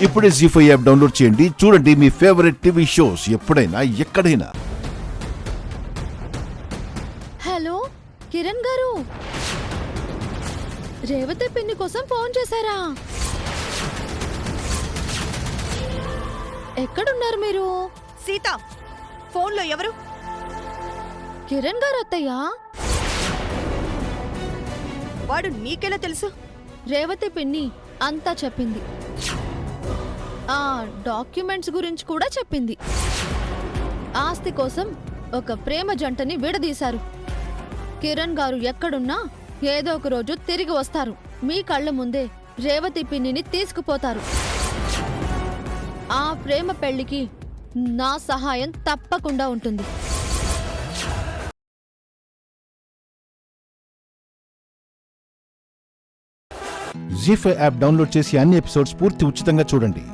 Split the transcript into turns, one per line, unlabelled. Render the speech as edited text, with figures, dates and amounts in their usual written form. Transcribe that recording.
ఇప్పుడే జీ5 app download చేయండి. చూడండి మీ ఫేవరెట్ టీవీ షోస్ ఎప్పుడైనా ఎక్కడైనా.
హలో కిరణ్ గారు, రేవతి పిన్ని కోసం ఫోన్ చేశారా? ఎక్కడున్నారు మీరు?
సీత, ఫోన్లో ఎవరు?
కిరణ్ గారు అత్తయ్య.
వాడు నీకెలా తెలుసు?
రేవతి పిన్ని అంతా చెప్పింది. ఆ డాక్యుమెంట్స్ గురించి కూడా చెప్పింది. ఆస్తి కోసం ఒక ప్రేమ జంటని విడదీశారు. కిరణ్ గారు ఎక్కడున్నా ఏదో ఒక రోజు తిరిగి వస్తారు. మీ కళ్ళ ముందే రేవతి పిన్నిని తీసుకుపోతారు. ఆ ప్రేమ పెళ్లికి నా సహాయం తప్పకుండా ఉంటుంది.
జీ5 యాప్ డౌన్లోడ్ చేసి అన్ని ఎపిసోడ్స్ పూర్తి ఉచితంగా చూడండి.